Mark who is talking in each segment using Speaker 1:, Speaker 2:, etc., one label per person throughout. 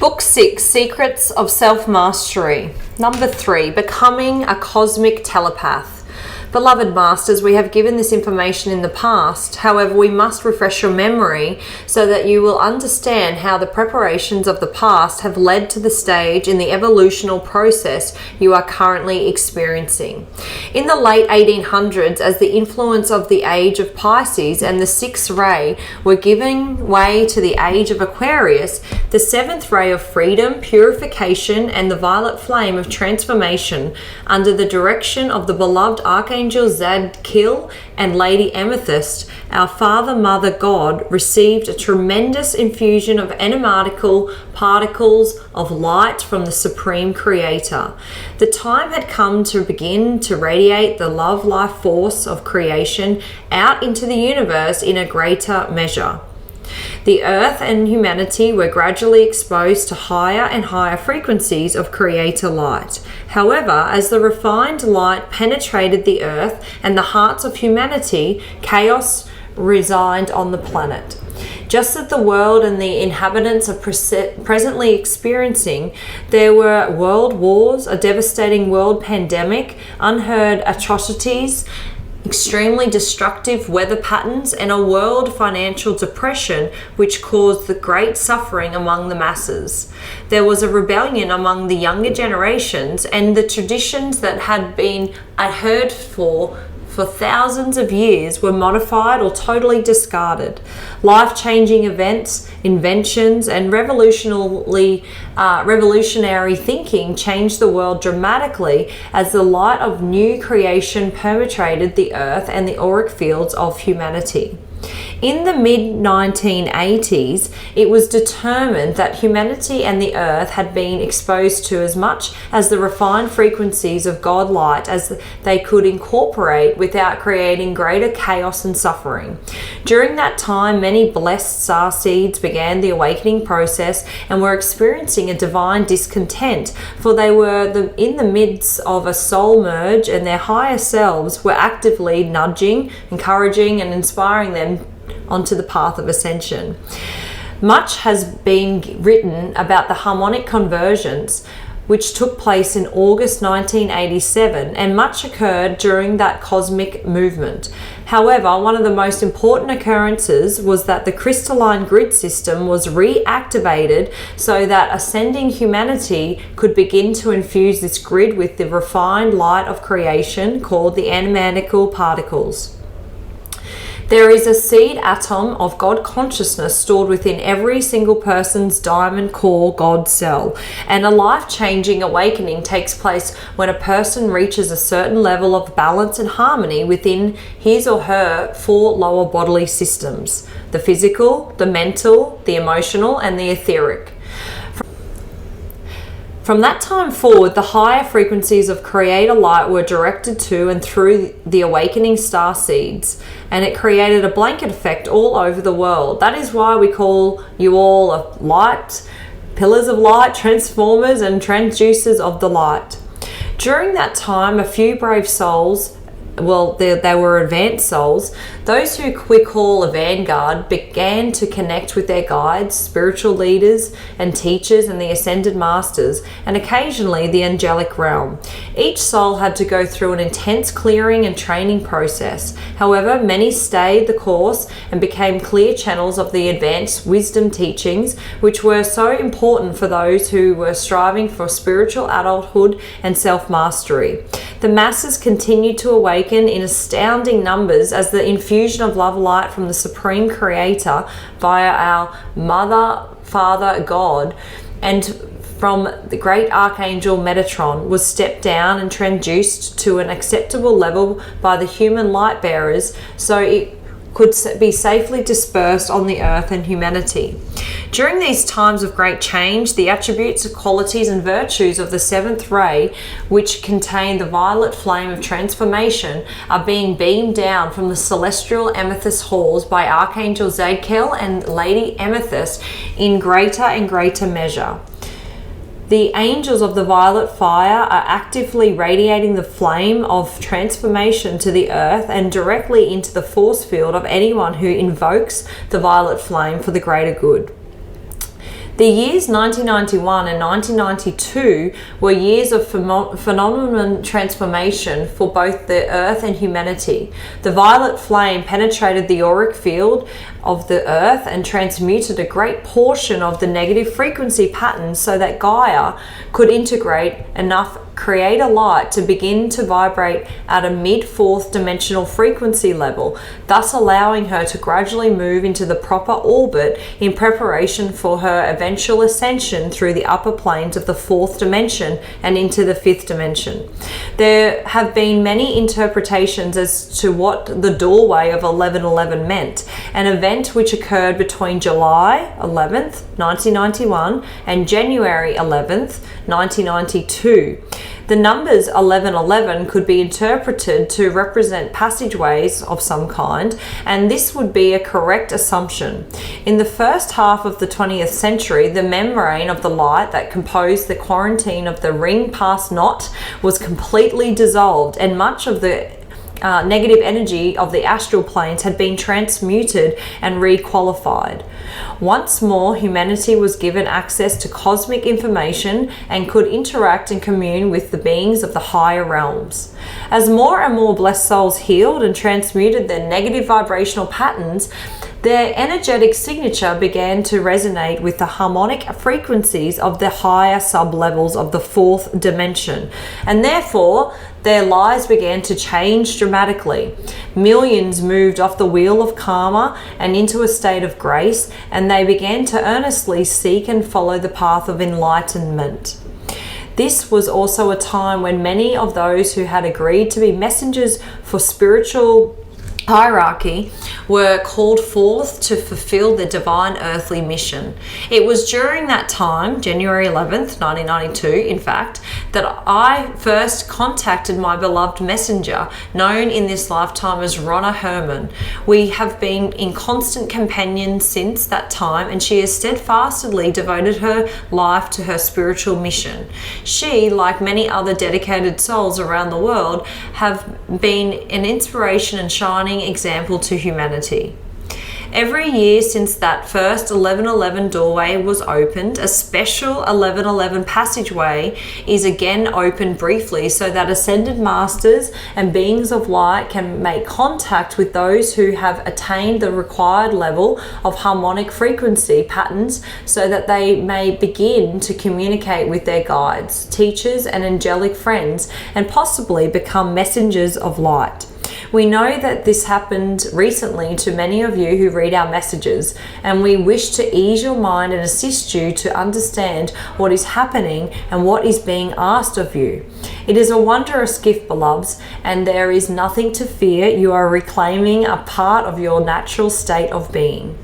Speaker 1: Book 6, Secrets of Self-Mastery. Number 3, Becoming a Cosmic Telepath. Beloved Masters, we have given this information in the past. However, we must refresh your memory so that you will understand how the preparations of the past have led to the stage in the evolutional process you are currently experiencing. In the late 1800s, as the influence of the age of Pisces and the sixth ray were giving way to the age of Aquarius, the seventh ray of freedom, purification, and the violet flame of transformation under the direction of the beloved Archangel Zadkiel and Lady Amethyst, our Father, Mother, God, received a tremendous infusion of animatical particles of light from the Supreme Creator. The time had come to begin to radiate the love life force of creation out into the universe in a greater measure. The earth and humanity were gradually exposed to higher and higher frequencies of creator light. However, as the refined light penetrated the earth and the hearts of humanity, chaos resigned on the planet. Just as the world and the inhabitants are presently experiencing, there were world wars, a devastating world pandemic, unheard atrocities, extremely destructive weather patterns, and a world financial depression which caused the great suffering among the masses. There was a rebellion among the younger generations, and the traditions that had been adhered for thousands of years were modified or totally discarded. Life-changing events, inventions, and revolutionary thinking changed the world dramatically as the light of new creation penetrated the earth and the auric fields of humanity. In the mid-1980s, it was determined that humanity and the earth had been exposed to as much as the refined frequencies of God light as they could incorporate without creating greater chaos and suffering. During that time, many blessed star seeds began the awakening process and were experiencing a divine discontent, for they were in the midst of a soul merge, and their higher selves were actively nudging, encouraging, and inspiring them onto the path of ascension. Much has been written about the harmonic conversions which took place in August 1987, and much occurred during that cosmic movement. However, one of the most important occurrences was that the crystalline grid system was reactivated so that ascending humanity could begin to infuse this grid with the refined light of creation called the animatical particles. There is a seed atom of God consciousness stored within every single person's diamond core God cell, and a life-changing awakening takes place when a person reaches a certain level of balance and harmony within his or her four lower bodily systems: the physical, the mental, the emotional, and the etheric. From that time forward, the higher frequencies of creator light were directed to and through the awakening star seeds, and it created a blanket effect all over the world. That is why we call you all a light, pillars of light, transformers, and transducers of the light. During that time, a few brave souls, they were advanced souls, those who we call a vanguard, began to connect with their guides, spiritual leaders and teachers, and the ascended masters, and occasionally the angelic realm. Each soul had to go through an intense clearing and training process. However, many stayed the course and became clear channels of the advanced wisdom teachings, which were so important for those who were striving for spiritual adulthood and self-mastery. The masses continued to awaken in astounding numbers as the infusion of love light from the Supreme Creator via our Mother, Father, God, and from the great Archangel Metatron was stepped down and transduced to an acceptable level by the human light bearers, so it could be safely dispersed on the earth and humanity. During these times of great change, the attributes, qualities, and virtues of the seventh ray, which contain the violet flame of transformation, are being beamed down from the celestial amethyst halls by Archangel Zadkiel and Lady Amethyst in greater and greater measure. The angels of the violet fire are actively radiating the flame of transformation to the earth and directly into the force field of anyone who invokes the violet flame for the greater good. The years 1991 and 1992 were years of phenomenal transformation for both the Earth and humanity. The violet flame penetrated the auric field of the Earth and transmuted a great portion of the negative frequency patterns so that Gaia could integrate enough creator light to begin to vibrate at a mid-fourth dimensional frequency level, thus allowing her to gradually move into the proper orbit in preparation for her eventual ascension through the upper planes of the fourth dimension and into the fifth dimension. There have been many interpretations as to what the doorway of 1111 meant, an event which occurred between July 11th, 1991 and January 11th, 1992. The numbers 1111 could be interpreted to represent passageways of some kind, and this would be a correct assumption. In the first half of the 20th century, the membrane of the light that composed the quarantine of the ring past knot was completely dissolved, and much of the negative energy of the astral planes had been transmuted and requalified. Once more, humanity was given access to cosmic information and could interact and commune with the beings of the higher realms. As more and more blessed souls healed and transmuted their negative vibrational patterns, their energetic signature began to resonate with the harmonic frequencies of the higher sub-levels of the fourth dimension, and therefore their lives began to change dramatically. Millions moved off the wheel of karma and into a state of grace, and they began to earnestly seek and follow the path of enlightenment. This was also a time when many of those who had agreed to be messengers for spiritual hierarchy were called forth to fulfill the divine earthly mission. It was during that time, January 11th, 1992, in fact, that I first contacted my beloved messenger, known in this lifetime as Ronna Herman. We have been in constant companion since that time, and she has steadfastly devoted her life to her spiritual mission. She, like many other dedicated souls around the world, have been an inspiration and shining example to humanity. Every year since that first 1111 doorway was opened, a special 1111 passageway is again opened briefly so that ascended masters and beings of light can make contact with those who have attained the required level of harmonic frequency patterns so that they may begin to communicate with their guides, teachers, and angelic friends, and possibly become messengers of light. We know that this happened recently to many of you who read our messages, and we wish to ease your mind and assist you to understand what is happening and what is being asked of you. It is a wondrous gift, beloveds, and there is nothing to fear. You are reclaiming a part of your natural state of being.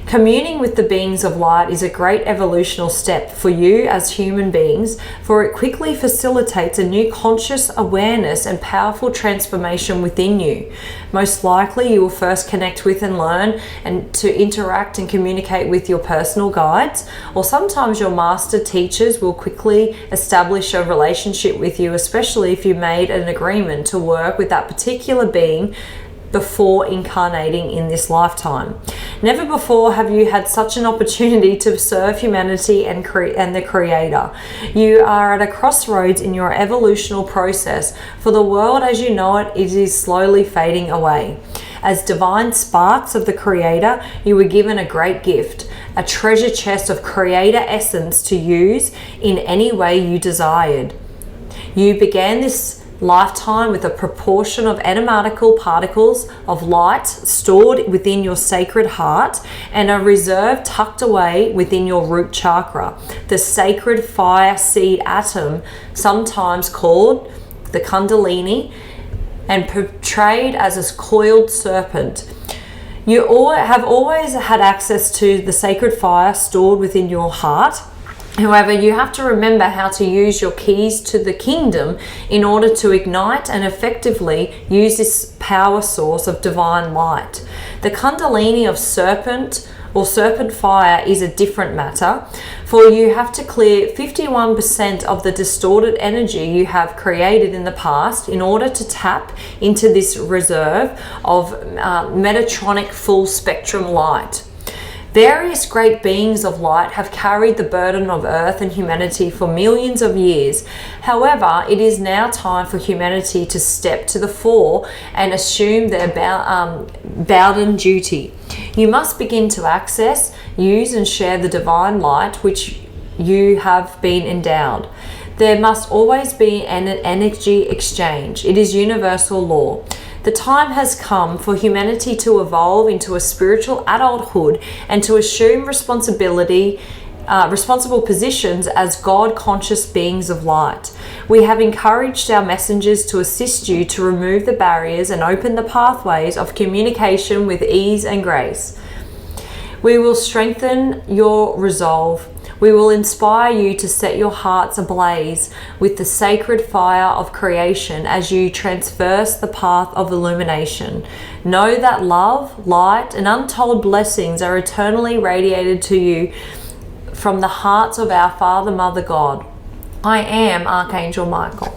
Speaker 1: Communing with the beings of light is a great evolutional step for you as human beings, for it quickly facilitates a new conscious awareness and powerful transformation within you. Most likely you will first connect with and learn and to interact and communicate with your personal guides, or sometimes your master teachers will quickly establish a relationship with you, especially if you made an agreement to work with that particular being before incarnating in this lifetime. Never before have you had such an opportunity to serve humanity and the Creator. You are at a crossroads in your evolutional process. For the world as you know it is slowly fading away. As divine sparks of the Creator, you were given a great gift, a treasure chest of Creator essence to use in any way you desired. You began this lifetime with a proportion of animatical particles of light stored within your sacred heart and a reserve tucked away within your root chakra, the sacred fire seed atom, sometimes called the Kundalini and portrayed as a coiled serpent. You have always had access to the sacred fire stored within your heart. However, you have to remember how to use your keys to the kingdom in order to ignite and effectively use this power source of divine light. The Kundalini of serpent or serpent fire is a different matter, for you have to clear 51% of the distorted energy you have created in the past in order to tap into this reserve of Metatronic full spectrum light. Various great beings of light have carried the burden of earth and humanity for millions of years. However, it is now time for humanity to step to the fore and assume their bounden duty. You must begin to access, use and share the divine light which you have been endowed. There must always be an energy exchange. It is universal law. The time has come for humanity to evolve into a spiritual adulthood and to assume responsible positions as God-conscious beings of light. We have encouraged our messengers to assist you to remove the barriers and open the pathways of communication with ease and grace. We will strengthen your resolve. We will inspire you to set your hearts ablaze with the sacred fire of creation as you traverse the path of illumination. Know that love, light, and untold blessings are eternally radiated to you from the hearts of our Father, Mother, God. I am Archangel Michael.